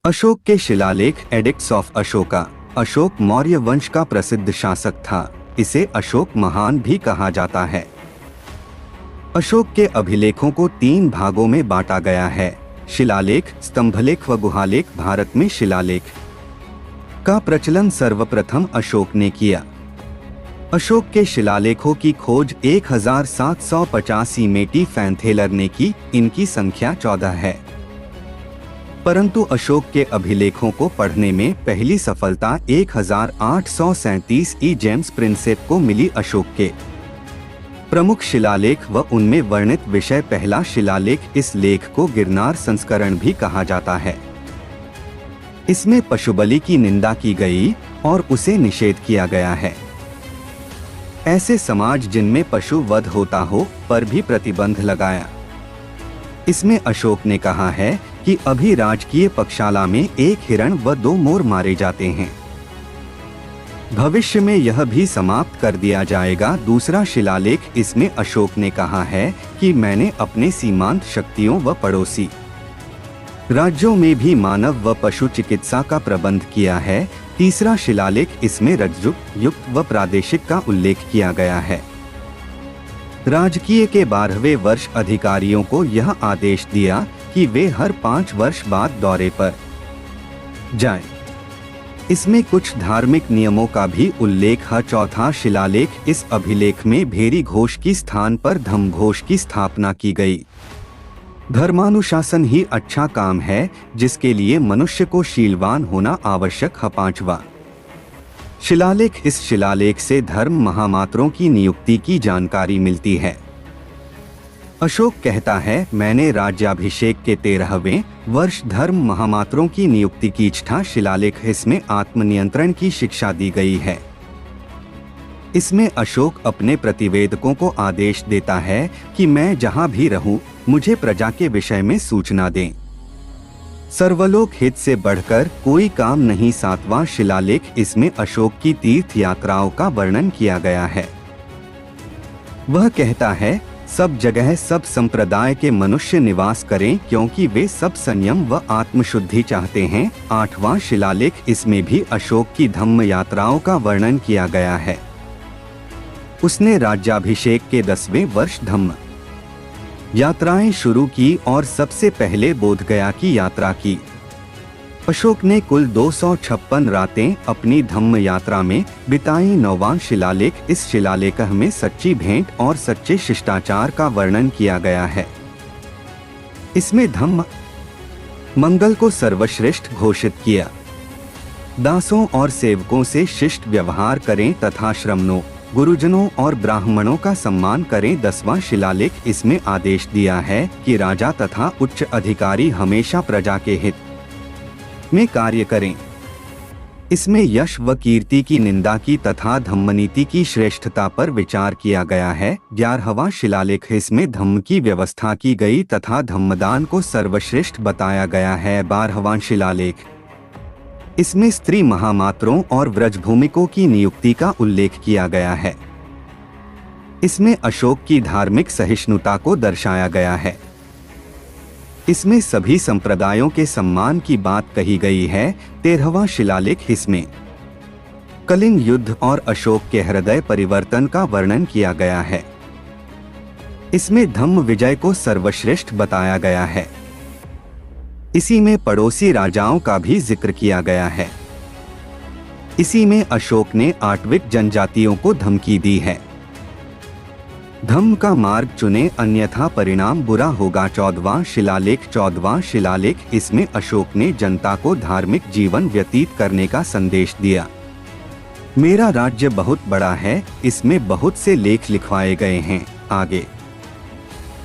अशोक के शिलालेख addicts of Ashoka. Ashok Maurya वंश का प्रसिद्ध शासक था। इसे अशोक महान भी कहा जाता है। अशोक के अभिलेखों को 3 भागों में बांटा गया है: शिलालेख, स्तंभलेख व गुहालेख। भारत में शिलालेख का प्रचलन सर्वप्रथम अशोक ने किया। अशोक के शिलालेखों की खोज 1785 में टी फैंथेलर ने की। इनकी संख्या 14 है। परंतु अशोक के अभिलेखों को पढ़ने में पहली सफलता 1837 ई जेम्स प्रिंसेप को मिली। अशोक के प्रमुख शिलालेख व उनमें वर्णित विषय। पहला शिलालेख, इस लेख को गिरनार संस्करण भी कहा जाता है। इसमें पशुबलि की निंदा की गई और उसे निषेध किया गया है। ऐसे समाज जिनमें पशु वध होता हो पर भी प्रतिबंध लगाया। इसमें अशोक ने कहा है कि अभी राजकीय पक्षशाला में 1 हिरण व 2 मोर मारे जाते हैं। भविष्य में यह भी समाप्त कर दिया जाएगा। दूसरा शिलालेख, इसमें अशोक ने कहा है कि मैंने अपने सीमांत शक्तियों व पड़ोसी राज्यों में भी मानव व पशु चिकित्सा का प्रबंध किया है। तीसरा शिलालेख, इसमें रजयुग, युक्त व प्रादेशिक का उल्लेख किया गया है। राजकीय के 12वें वर्ष अधिकारियों को यह आदेश दिया कि वे हर 5 वर्ष बाद दौरे पर जाएं। इसमें कुछ धार्मिक नियमों का भी उल्लेख है। चौथा शिलालेख, इस अभिलेख में भेरी घोष की स्थान पर धम्म घोष की स्थापना की गई। धर्मानुशासन ही अच्छा काम है, जिसके लिए मनुष्य को शीलवान होना आवश्यक है। 5वां शिलालेख, इस शिलालेख से धर्म महामात्रों की नियुक्ति की जानकारी मिलती है। अशोक कहता है, मैंने राज्याभिषेक के 13वें वर्ष धर्म महामात्रों की नियुक्ति की इच्छा। शिलालेख, इसमें आत्मनियंत्रण की शिक्षा दी गई है। इसमें अशोक अपने प्रतिवेदकों को आदेश देता है कि मैं जहां भी रहूं, मुझे प्रजा के विषय में सूचना दें। सर्वलोक हित से बढ़कर कोई काम नहीं। 7वां शिलालेख, इसमें अशोक की तीर्थ यात्राओं का वर्णन किया गया है। वह कहता है, सब जगह सब संप्रदाय के मनुष्य निवास करें, क्योंकि वे सब संयम व आत्मशुद्धि चाहते हैं। 8वां शिलालेख, इसमें भी अशोक की धम्म यात्राओं का वर्णन किया गया है। उसने राज्याभिषेक के 10वें वर्ष धम्म यात्राएं शुरू की और सबसे पहले बोधगया की यात्रा की। अशोक ने कुल 256 रातें अपनी धम्म यात्रा में बिताई। 9वां शिलालेख, इस शिलालेख में सच्ची भेंट और सच्चे शिष्टाचार का वर्णन किया गया है। इसमें धम्म मंगल को सर्वश्रेष्ठ घोषित किया। दासों और सेवकों से शिष्ट व्यवहार करें तथा श्रमणों, गुरुजनों और ब्राह्मणों का सम्मान करें। 10वां शिलालेख, इसमें आदेश दिया है कि राजा तथा उच्च अधिकारी हमेशा प्रजा के हित में कार्य करें। इसमें यश व कीर्ति की निंदा की तथा धम्मनीति की श्रेष्ठता पर विचार किया गया है। 11वां शिलालेख, इसमें धम्म की व्यवस्था की गई तथा धम्मदान को सर्वश्रेष्ठ बताया गया है। 12वां शिलालेख, इसमें स्त्री महामात्रों और व्रजभूमिकों की नियुक्ति का उल्लेख किया गया है। इसमें अशोक की धार्मिक सहिष्णुता को दर्शाया गया है। इसमें सभी संप्रदायों के सम्मान की बात कही गई है। 13वां शिलालेख, इसमें कलिंग युद्ध और अशोक के हृदय परिवर्तन का वर्णन किया गया है। इसमें धम्म विजय को सर्वश्रेष्ठ बताया गया है। इसी में पड़ोसी राजाओं का भी जिक्र किया गया है। इसी में अशोक ने आट्विक जनजातियों को धमकी दी है। धम्म का मार्ग चुने, अन्यथा परिणाम बुरा होगा। 14वां शिलालेख, 14वां शिलालेख, इसमें अशोक ने जनता को धार्मिक जीवन व्यतीत करने का संदेश दिया। मेरा राज्य बहुत बड़ा है, इसमें बहुत से लेख लिखवाए गए हैं, आगे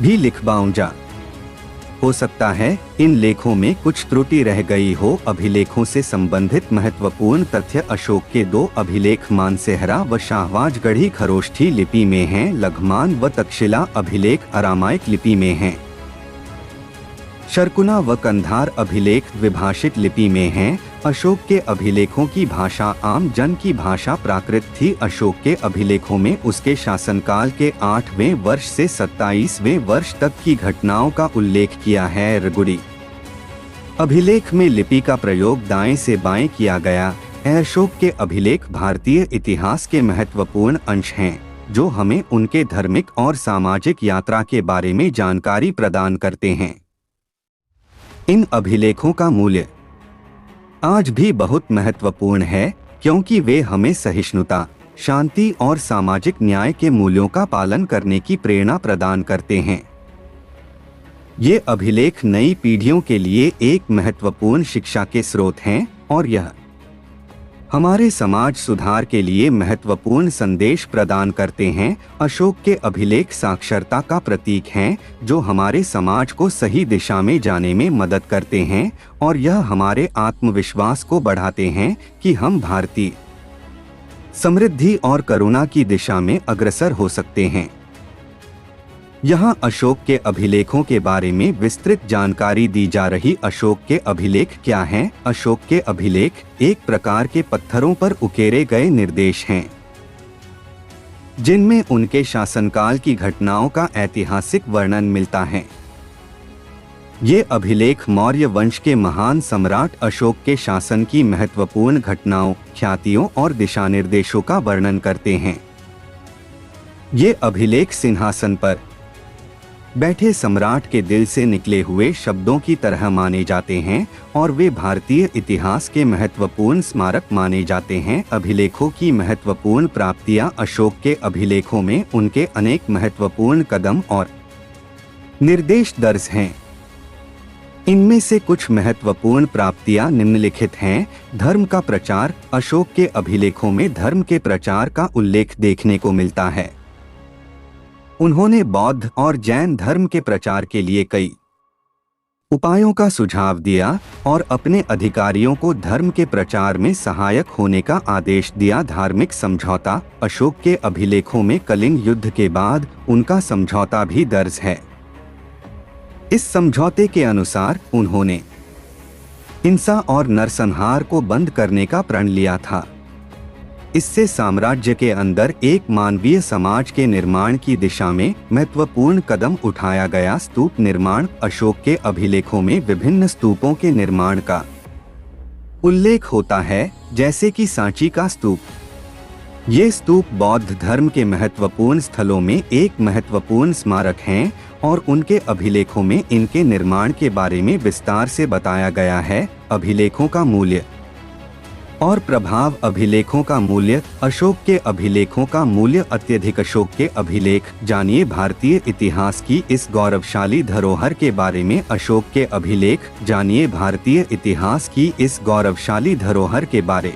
भी लिखवाऊंगा। हो सकता है इन लेखों में कुछ त्रुटि रह गई हो। अभिलेखों से संबंधित महत्वपूर्ण तथ्य अशोक के 2 अभिलेख मानसेहरा व शाहवाजगढ़ी खरोष्ठी लिपि में हैं। लघमान व तक्षशिला अभिलेख अरामाइक लिपि में हैं। शर्कुना व कंधार अभिलेख द्विभाषिक लिपि में हैं। अशोक के अभिलेखों की भाषा आम जन की भाषा प्राकृत थी। अशोक के अभिलेखों में उसके शासनकाल के 8वें वर्ष से 27वें वर्ष तक की घटनाओं का उल्लेख किया है। रगुड़ी अभिलेख में लिपि का प्रयोग दाएं से बाएं किया गया है। अशोक के अभिलेख भारतीय इतिहास के महत्वपूर्ण अंश हैं, जो हमें उनके धार्मिक और सामाजिक यात्रा के बारे में जानकारी प्रदान करते हैं। इन अभिलेखों का मूल्य आज भी बहुत महत्वपूर्ण है, क्योंकि वे हमें सहिष्णुता, शांति और सामाजिक न्याय के मूल्यों का पालन करने की प्रेरणा प्रदान करते हैं। ये अभिलेख नई पीढ़ियों के लिए एक महत्वपूर्ण शिक्षा के स्रोत हैं और यह हमारे समाज सुधार के लिए महत्वपूर्ण संदेश प्रदान करते हैं। अशोक के अभिलेख साक्षरता का प्रतीक हैं, जो हमारे समाज को सही दिशा में जाने में मदद करते हैं और यह हमारे आत्मविश्वास को बढ़ाते हैं कि हम भारतीय समृद्धि और करुणा की दिशा में अग्रसर हो सकते हैं। यहाँ अशोक के अभिलेखों के बारे में विस्तृत जानकारी दी जा रही। अशोक के अभिलेख क्या हैं? अशोक के अभिलेख एक प्रकार के पत्थरों पर उकेरे गए निर्देश हैं, जिनमें उनके शासनकाल की घटनाओं का ऐतिहासिक वर्णन मिलता है। ये अभिलेख मौर्य वंश के महान सम्राट अशोक के शासन की महत्वपूर्ण घटनाओं, ख्यातियों और दिशानिर्देशों का वर्णन करते हैं। ये अभिलेख सिंहासन पर बैठे सम्राट के दिल से निकले हुए शब्दों की तरह माने जाते हैं और वे भारतीय इतिहास के महत्वपूर्ण स्मारक माने जाते हैं। अभिलेखों की महत्वपूर्ण प्राप्तियां। अशोक के अभिलेखों में उनके अनेक महत्वपूर्ण कदम और निर्देश दर्ज हैं। इनमें से कुछ महत्वपूर्ण प्राप्तियां निम्नलिखित हैं। धर्म का प्रचार। अशोक के अभिलेखों में धर्म के प्रचार का उल्लेख देखने को मिलता है। उन्होंने बौद्ध और जैन धर्म के प्रचार के लिए कई उपायों का सुझाव दिया और अपने अधिकारियों को धर्म के प्रचार में सहायक होने का आदेश दिया। धार्मिक समझौता। अशोक के अभिलेखों में कलिंग युद्ध के बाद उनका समझौता भी दर्ज है। इस समझौते के अनुसार उन्होंने हिंसा और नरसंहार को बंद करने का प्रण लिया था। इससे साम्राज्य के अंदर एक मानवीय समाज के निर्माण की दिशा में महत्वपूर्ण कदम उठाया गया। स्तूप निर्माण। अशोक के अभिलेखों में विभिन्न स्तूपों के निर्माण का उल्लेख होता है, जैसे कि सांची का स्तूप। ये स्तूप बौद्ध धर्म के महत्वपूर्ण स्थलों में एक महत्वपूर्ण स्मारक हैं और उनके अभिलेखों में इनके निर्माण के बारे में विस्तार से बताया गया है। अभिलेखों का मूल्य और प्रभाव। अभिलेखों का मूल्य। अशोक के अभिलेखों का मूल्य अत्यधिक। अशोक के अभिलेख। जानिए भारतीय इतिहास की इस गौरवशाली धरोहर के बारे में। अशोक के अभिलेख। जानिए भारतीय इतिहास की इस गौरवशाली धरोहर के बारे।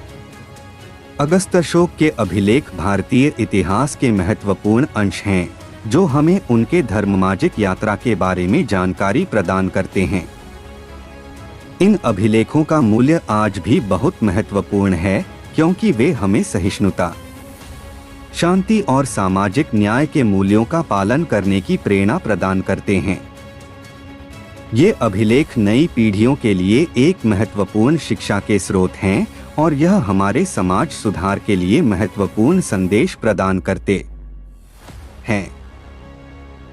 अगस्त। अशोक के अभिलेख भारतीय इतिहास के महत्वपूर्ण अंश हैं, जो हमें उनके धर्माजिक यात्रा के बारे में जानकारी प्रदान करते हैं। इन अभिलेखों का मूल्य आज भी बहुत महत्वपूर्ण है, क्योंकि वे हमें सहिष्णुता, शांति और सामाजिक न्याय के मूल्यों का पालन करने की प्रेरणा प्रदान करते हैं। ये अभिलेख नई पीढ़ियों के लिए एक महत्वपूर्ण शिक्षा के स्रोत हैं और यह हमारे समाज सुधार के लिए महत्वपूर्ण संदेश प्रदान करते हैं।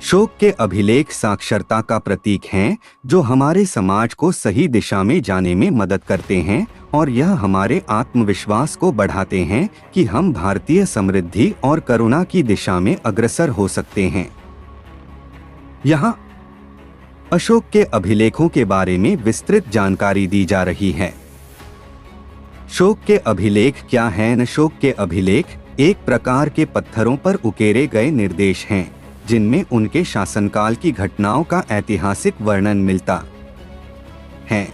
अशोक के अभिलेख साक्षरता का प्रतीक हैं, जो हमारे समाज को सही दिशा में जाने में मदद करते हैं और यह हमारे आत्मविश्वास को बढ़ाते हैं कि हम भारतीय समृद्धि और करुणा की दिशा में अग्रसर हो सकते हैं। यहाँ अशोक के अभिलेखों के बारे में विस्तृत जानकारी दी जा रही है। अशोक के अभिलेख क्या हैं? अशोक के अभिलेख एक प्रकार के पत्थरों पर उकेरे गए निर्देश हैं, जिनमें उनके शासनकाल की घटनाओं का ऐतिहासिक वर्णन मिलता है।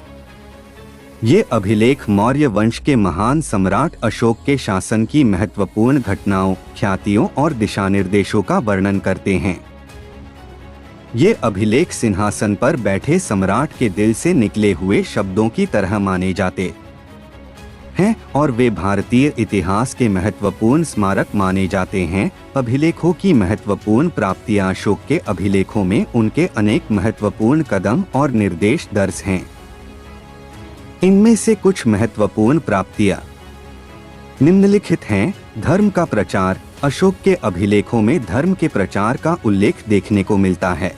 ये अभिलेख मौर्य वंश के महान सम्राट अशोक के शासन की महत्वपूर्ण घटनाओं, ख्यातियों और दिशानिर्देशों का वर्णन करते हैं। ये अभिलेख सिंहासन पर बैठे सम्राट के दिल से निकले हुए शब्दों की तरह माने जाते हैं और वे भारतीय इतिहास के महत्वपूर्ण स्मारक माने जाते हैं। अभिलेखों की महत्वपूर्ण प्राप्तियां। अशोक के अभिलेखों में उनके अनेक महत्वपूर्ण कदम और निर्देश दर्ज हैं। इनमें से कुछ महत्वपूर्ण प्राप्तियां निम्नलिखित हैं। धर्म का प्रचार। अशोक के अभिलेखों में धर्म के प्रचार का उल्लेख देखने को मिलता है।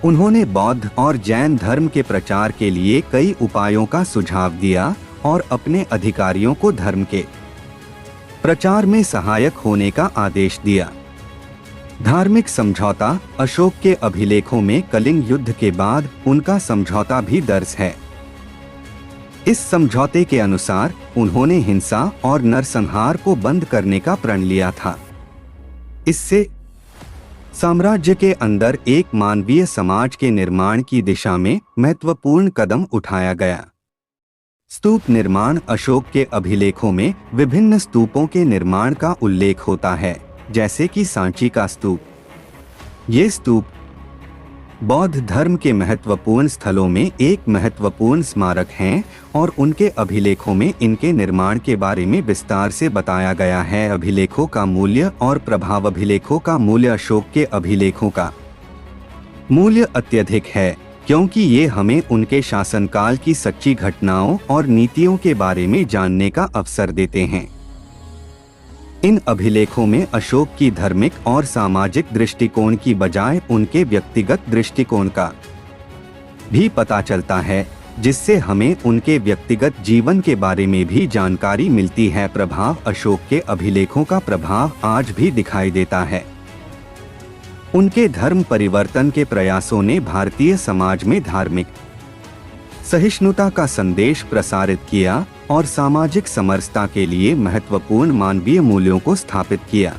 उन्होंने बौद्ध और जैन धर्म के प्रचार के लिए कई उपायों का सुझाव दिया और अपने अधिकारियों को धर्म के प्रचार में सहायक होने का आदेश दिया। धार्मिक समझौता अशोक के अभिलेखों में कलिंग युद्ध के बाद उनका समझौता भी दर्ज है। इस समझौते के अनुसार उन्होंने हिंसा और नरसंहार को बंद करने का प्रण लिया था। इससे साम्राज्य के अंदर एक मानवीय समाज के निर्माण की दिशा में महत्वपूर्ण कदम उठाया गया। स्तूप निर्माण अशोक के अभिलेखों में विभिन्न स्तूपों के निर्माण का उल्लेख होता है, जैसे कि सांची का स्तूप। ये स्तूप बौद्ध धर्म के महत्वपूर्ण स्थलों में एक महत्वपूर्ण स्मारक हैं और उनके अभिलेखों में इनके निर्माण के बारे में विस्तार से बताया गया है। अभिलेखों का मूल्य और प्रभाव। अभिलेखों का मूल्य अशोक के अभिलेखों का मूल्य अत्यधिक है क्योंकि ये हमें उनके शासनकाल की सच्ची घटनाओं और नीतियों के बारे में जानने का अवसर देते हैं। इन अभिलेखों में अशोक की धार्मिक और सामाजिक दृष्टिकोण की बजाय उनके व्यक्तिगत दृष्टिकोण का भी पता चलता है, जिससे हमें उनके व्यक्तिगत जीवन के बारे में भी जानकारी मिलती है। प्रभाव अशोक के अभिलेखों का प्रभाव आज भी दिखाई देता है। उनके धर्म परिवर्तन के प्रयासों ने भारतीय समाज में धार्मिक सहिष्णुता का संदेश प्रसारित किया और सामाजिक समरसता के लिए महत्वपूर्ण मानवीय मूल्यों को स्थापित किया।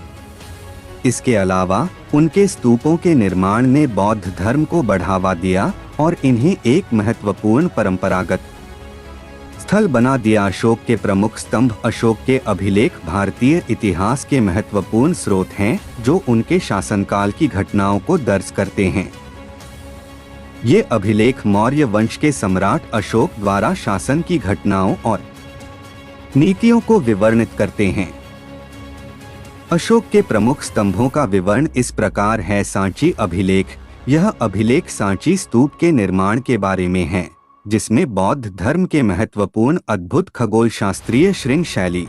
इसके अलावा उनके स्तूपों के निर्माण ने बौद्ध धर्म को बढ़ावा दिया और इन्हें एक महत्वपूर्ण परंपरागत स्थल बना दिया। अशोक के प्रमुख स्तंभ अशोक के अभिलेख भारतीय इतिहास के महत्वपूर्ण स्रोत हैं, जो उनके शासनकाल की घटनाओं को दर्ज करते हैं। ये अभिलेख मौर्य वंश के सम्राट अशोक द्वारा शासन की घटनाओं और नीतियों को विवरणित करते हैं। अशोक के प्रमुख स्तंभों का विवरण इस प्रकार है। सांची अभिलेख। यह अभिलेख सांची स्तूप के निर्माण के बारे में है, जिसमें बौद्ध धर्म के महत्वपूर्ण अद्भुत खगोल शास्त्रीय श्रृंग शैली